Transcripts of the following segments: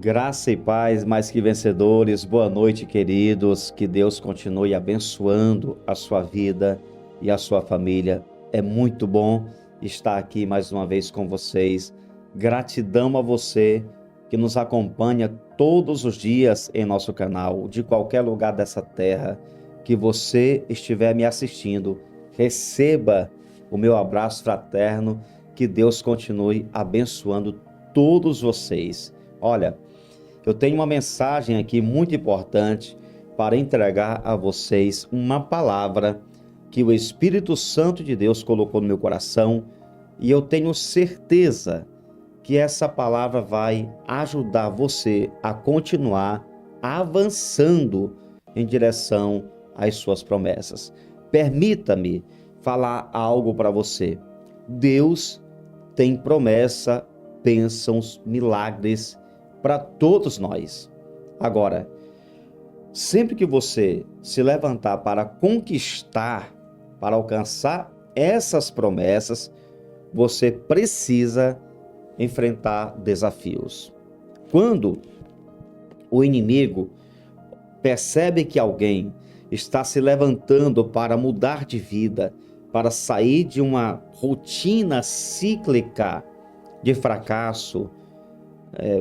Graça e paz, mais que vencedores. Boa noite, queridos. Que Deus continue abençoando a sua vida e a sua família. É muito bom estar aqui mais uma vez com vocês. Gratidão a você que nos acompanha todos os dias em nosso canal, de qualquer lugar dessa terra que você estiver me assistindo. Receba o meu abraço fraterno. Que Deus continue abençoando todos vocês. Olha, eu tenho uma mensagem aqui muito importante para entregar a vocês, uma palavra que o Espírito Santo de Deus colocou no meu coração, e eu tenho certeza que essa palavra vai ajudar você a continuar avançando em direção às suas promessas. Permita-me falar algo para você. Deus tem promessa, bênçãos, milagres para todos nós. Agora, sempre que você se levantar para conquistar, para alcançar essas promessas, você precisa enfrentar desafios. Quando o inimigo percebe que alguém está se levantando para mudar de vida, para sair de uma rotina cíclica de fracasso,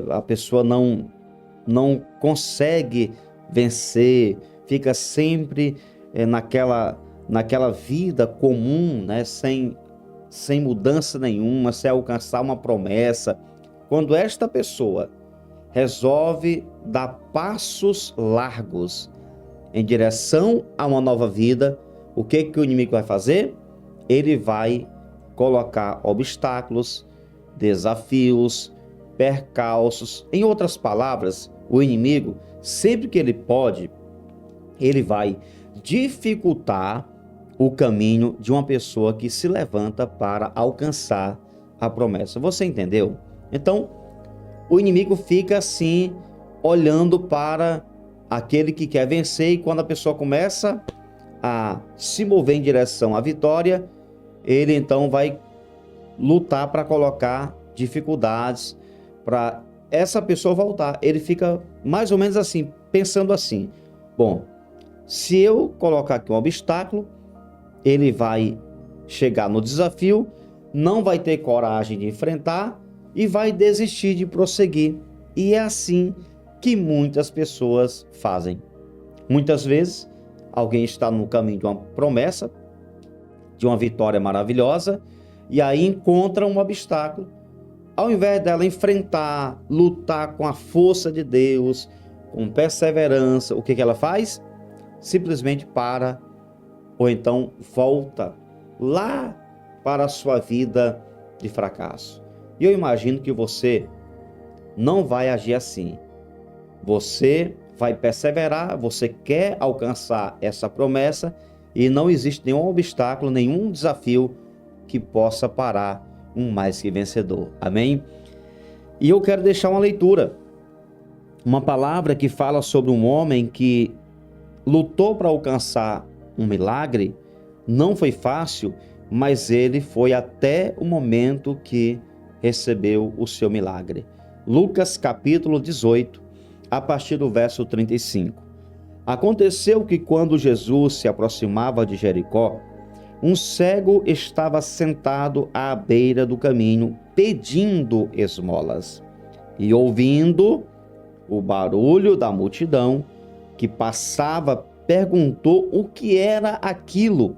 a pessoa não consegue vencer, fica sempre naquela vida comum, né? Sem mudança nenhuma, sem alcançar uma promessa. Quando esta pessoa resolve dar passos largos em direção a uma nova vida, o que o inimigo vai fazer? Ele vai colocar obstáculos, desafios, percalços. Em outras palavras, o inimigo, sempre que ele pode, ele vai dificultar o caminho de uma pessoa que se levanta para alcançar a promessa. Você entendeu? Então, o inimigo fica assim, olhando para aquele que quer vencer, e quando a pessoa começa a se mover em direção à vitória, ele então vai lutar para colocar dificuldades para essa pessoa voltar. Ele fica mais ou menos assim, pensando assim: bom, se eu colocar aqui um obstáculo, ele vai chegar no desafio, não vai ter coragem de enfrentar e vai desistir de prosseguir. E é assim que muitas pessoas fazem. Muitas vezes, alguém está no caminho de uma promessa, de uma vitória maravilhosa, e aí encontra um obstáculo. Ao invés dela enfrentar, lutar com a força de Deus, com perseverança, o que ela faz? Simplesmente para, ou então volta lá para a sua vida de fracasso. E eu imagino que você não vai agir assim. Você vai perseverar, você quer alcançar essa promessa, e não existe nenhum obstáculo, nenhum desafio que possa parar um mais que vencedor. Amém? E eu quero deixar uma leitura, uma palavra que fala sobre um homem que lutou para alcançar um milagre. Não foi fácil, mas ele foi até o momento que recebeu o seu milagre. Lucas capítulo 18, a partir do verso 35. Aconteceu que quando Jesus se aproximava de Jericó, um cego estava sentado à beira do caminho, pedindo esmolas. E ouvindo o barulho da multidão que passava, perguntou o que era aquilo.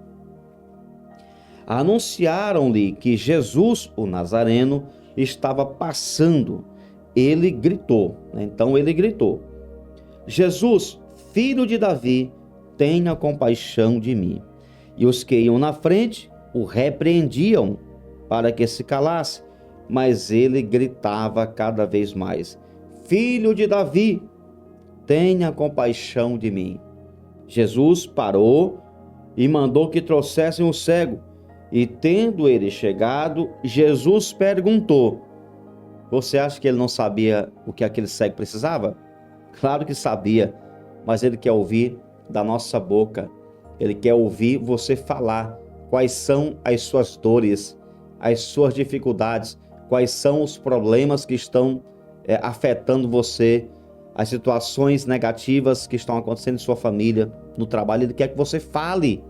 Anunciaram-lhe que Jesus, o Nazareno, estava passando. Ele gritou, então ele gritou: Jesus, filho de Davi, tenha compaixão de mim. E os que iam na frente o repreendiam para que se calasse, mas ele gritava cada vez mais: Filho de Davi, tenha compaixão de mim. Jesus parou e mandou que trouxessem o cego. E tendo ele chegado, Jesus perguntou: você acha que ele não sabia o que aquele cego precisava? Claro que sabia, mas ele quer ouvir da nossa boca. Ele quer ouvir você falar quais são as suas dores, as suas dificuldades, quais são os problemas que estão afetando você, as situações negativas que estão acontecendo em sua família, no trabalho. Ele quer que você fale.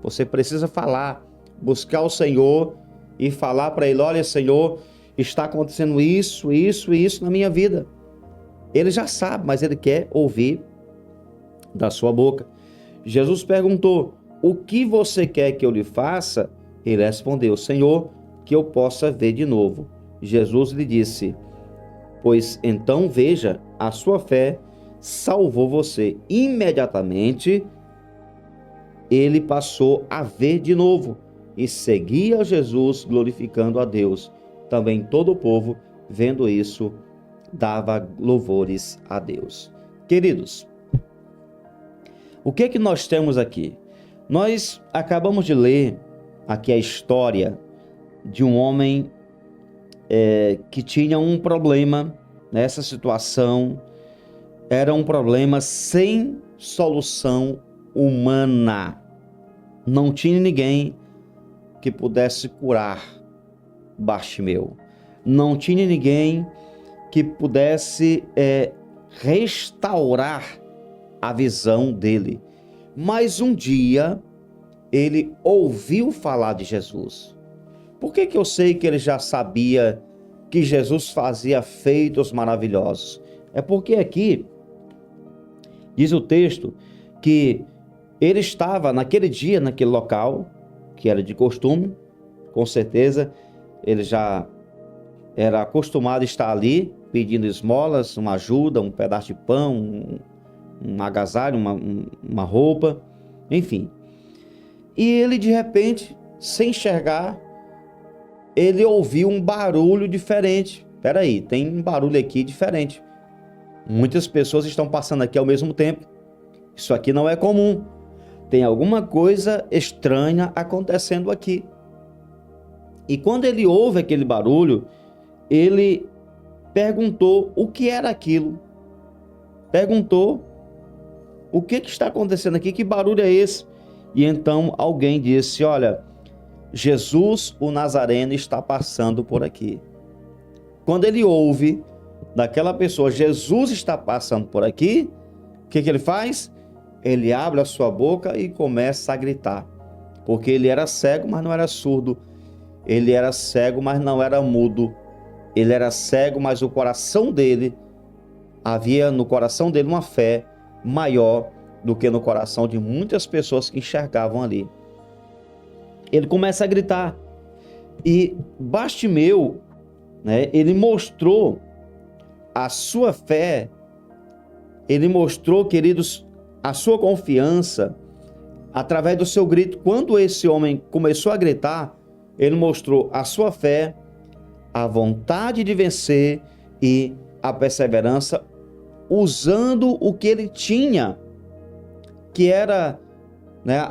Você precisa falar, buscar o Senhor e falar para Ele: olha, Senhor, está acontecendo isso, isso e isso na minha vida. Ele já sabe, mas Ele quer ouvir da sua boca. Jesus perguntou: o que você quer que eu lhe faça? Ele respondeu: Senhor, que eu possa ver de novo. Jesus lhe disse: pois então veja, a sua fé salvou você. Imediatamente ele passou a ver de novo e seguia Jesus, glorificando a Deus. Também todo o povo, vendo isso, dava louvores a Deus. Queridos, o que nós temos aqui? Nós acabamos de ler aqui a história de um homem que tinha um problema. Nessa situação era um problema sem solução humana. Não tinha ninguém que pudesse curar Bartimeu. Não tinha ninguém que pudesse restaurar a visão dele. Mas um dia ele ouviu falar de Jesus. Por que eu sei que ele já sabia que Jesus fazia feitos maravilhosos? É porque aqui diz o texto que ele estava naquele dia, naquele local, que era de costume. Com certeza ele já era acostumado a estar ali pedindo esmolas, uma ajuda, um pedaço de pão, um agasalho, uma roupa, enfim. E ele, de repente, sem enxergar, ele ouviu um barulho diferente. Peraí, tem um barulho aqui diferente. Muitas pessoas estão passando aqui ao mesmo tempo. Isso aqui não é comum. Tem alguma coisa estranha acontecendo aqui. E quando ele ouve aquele barulho, ele perguntou o que era aquilo. Perguntou: o que está acontecendo aqui? Que barulho é esse? E então alguém disse: olha, Jesus o Nazareno está passando por aqui. Quando ele ouve daquela pessoa: Jesus está passando por aqui, o que ele faz? Ele abre a sua boca e começa a gritar. Porque ele era cego, mas não era surdo. Ele era cego, mas não era mudo. Ele era cego, mas o coração dele, havia no coração dele uma fé maior do que no coração de muitas pessoas que enxergavam ali. Ele começa a gritar. E Bartimeu, ele mostrou a sua fé, ele mostrou, queridos, a sua confiança através do seu grito. Quando esse homem começou a gritar, ele mostrou a sua fé, a vontade de vencer e a perseverança, usando o que ele tinha, que era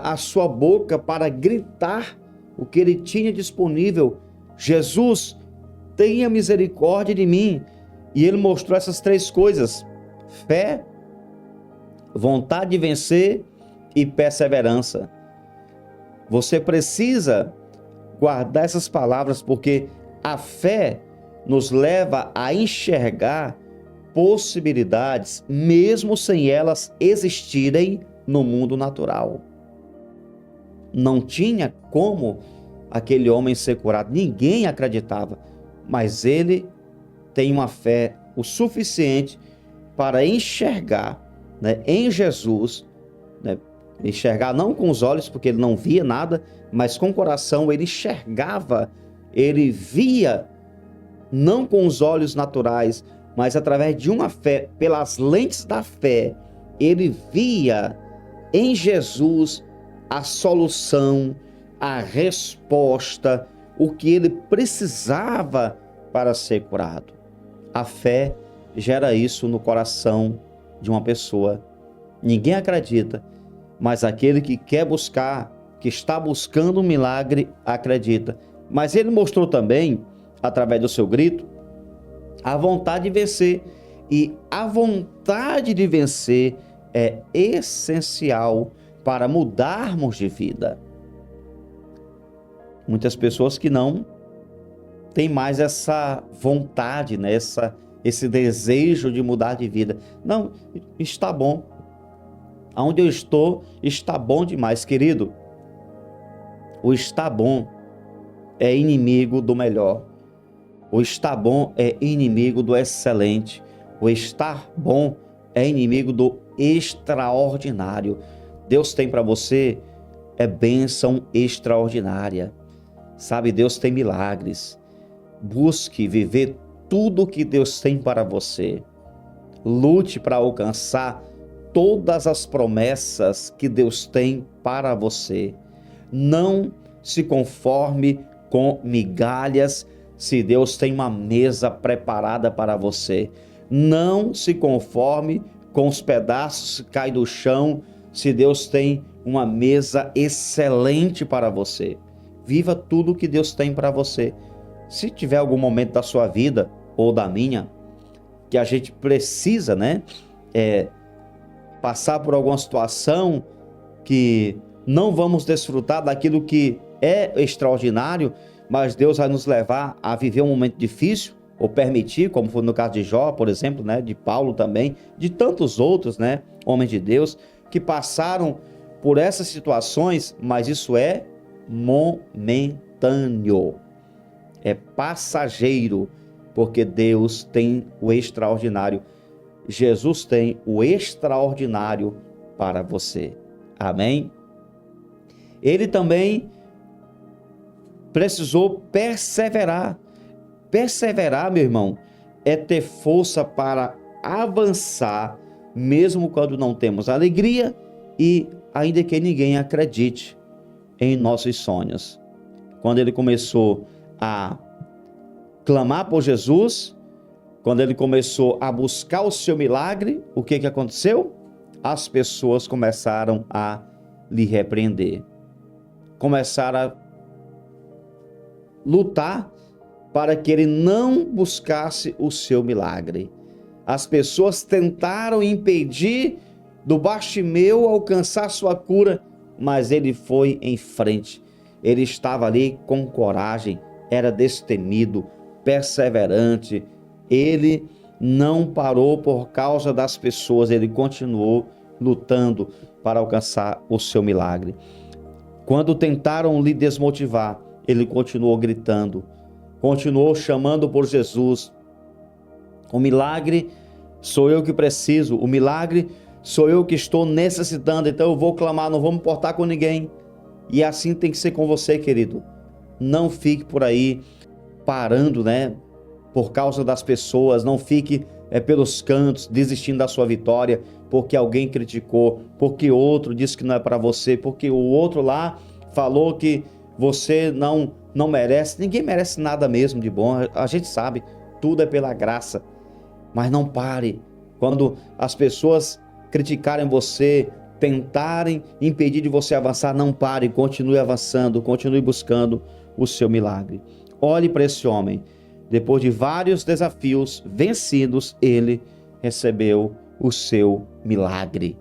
a sua boca, para gritar o que ele tinha disponível: Jesus, tenha misericórdia de mim. E ele mostrou essas três coisas: fé, vontade de vencer e perseverança. Você precisa guardar essas palavras, porque a fé nos leva a enxergar possibilidades, mesmo sem elas existirem no mundo natural. Não tinha como aquele homem ser curado, ninguém acreditava, mas ele tem uma fé o suficiente para enxergar em Jesus, enxergar não com os olhos, porque ele não via nada, mas com o coração ele enxergava, ele via, não com os olhos naturais, mas através de uma fé, pelas lentes da fé, ele via em Jesus a solução, a resposta, o que ele precisava para ser curado. A fé gera isso no coração de uma pessoa. Ninguém acredita, mas aquele que quer buscar, que está buscando um milagre, acredita. Mas ele mostrou também, através do seu grito, a vontade de vencer. E a vontade de vencer é essencial para mudarmos de vida. Muitas pessoas que não têm mais essa vontade, esse desejo de mudar de vida. Não, está bom. Aonde eu estou, está bom demais, querido. O está bom é inimigo do melhor. O está bom é inimigo do excelente. O estar bom é inimigo do extraordinário. Deus tem para você bênção extraordinária. Sabe, Deus tem milagres. Busque viver tudo que Deus tem para você. Lute para alcançar todas as promessas que Deus tem para você. Não se conforme com migalhas se Deus tem uma mesa preparada para você. Não se conforme com os pedaços que caem do chão se Deus tem uma mesa excelente para você. Viva tudo que Deus tem para você. Se tiver algum momento da sua vida ou da minha que a gente precisa, passar por alguma situação que não vamos desfrutar daquilo que é extraordinário, mas Deus vai nos levar a viver um momento difícil, ou permitir, como foi no caso de Jó, por exemplo, de Paulo também, de tantos outros, homens de Deus, que passaram por essas situações, mas isso é momentâneo, é passageiro, porque Deus tem o extraordinário. Jesus tem o extraordinário para você. Amém? Ele também precisou perseverar. Perseverar, meu irmão, é ter força para avançar, mesmo quando não temos alegria e ainda que ninguém acredite em nossos sonhos. Quando ele começou a clamar por Jesus, quando ele começou a buscar o seu milagre, o que aconteceu? As pessoas começaram a lhe repreender. Começaram a lutar para que ele não buscasse o seu milagre. As pessoas tentaram impedir do Bartimeu alcançar sua cura, mas ele foi em frente. Ele estava ali com coragem, era destemido, perseverante. Ele não parou por causa das pessoas, ele continuou lutando para alcançar o seu milagre. Quando tentaram lhe desmotivar, ele continuou gritando, continuou chamando por Jesus. O milagre sou eu que preciso, o milagre sou eu que estou necessitando, então eu vou clamar, não vou me importar com ninguém. E assim tem que ser com você, querido. Não fique por aí parando, por causa das pessoas, não fique pelos cantos, desistindo da sua vitória, porque alguém criticou, porque outro disse que não é para você, porque o outro lá falou que você não merece. Ninguém merece nada mesmo de bom, a gente sabe, tudo é pela graça. Mas não pare. Quando as pessoas criticarem você, tentarem impedir de você avançar, não pare, continue avançando, continue buscando o seu milagre. Olhe para esse homem. Depois de vários desafios vencidos, ele recebeu o seu milagre.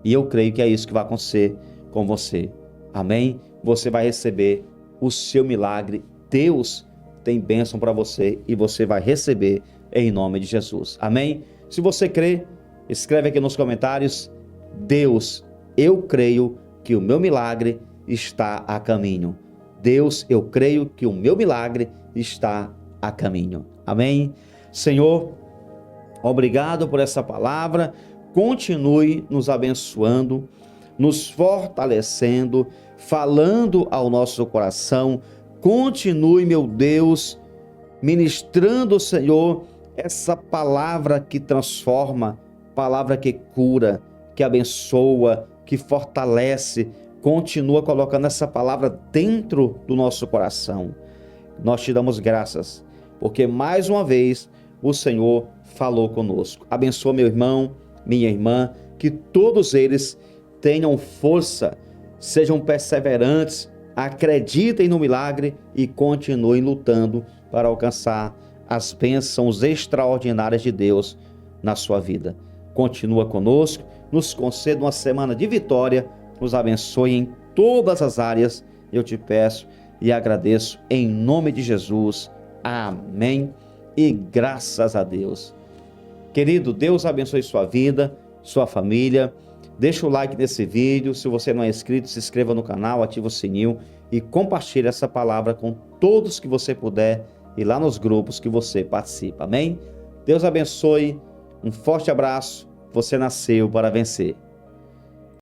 E eu creio que é isso que vai acontecer com você. Amém? Você vai receber o seu milagre. Deus tem bênção para você e você vai receber em nome de Jesus. Amém? Se você crê, escreve aqui nos comentários: Deus, eu creio que o meu milagre está a caminho. Deus, eu creio que o meu milagre está a caminho. Amém? Senhor, obrigado por essa palavra. Continue nos abençoando, nos fortalecendo, falando ao nosso coração. Continue, meu Deus, ministrando, Senhor, essa palavra que transforma, palavra que cura, que abençoa, que fortalece. Continua colocando essa palavra dentro do nosso coração. Nós te damos graças, porque mais uma vez o Senhor falou conosco. Abençoa meu irmão, minha irmã, que todos eles tenham força, sejam perseverantes, acreditem no milagre e continuem lutando para alcançar as bênçãos extraordinárias de Deus na sua vida. Continua conosco, nos conceda uma semana de vitória, nos abençoe em todas as áreas, eu te peço e agradeço em nome de Jesus. Amém e graças a Deus. Querido, Deus abençoe sua vida, sua família. Deixa o like nesse vídeo. Se você não é inscrito, se inscreva no canal, ativa o sininho e compartilhe essa palavra com todos que você puder e lá nos grupos que você participa. Amém? Deus abençoe. Um forte abraço. Você nasceu para vencer.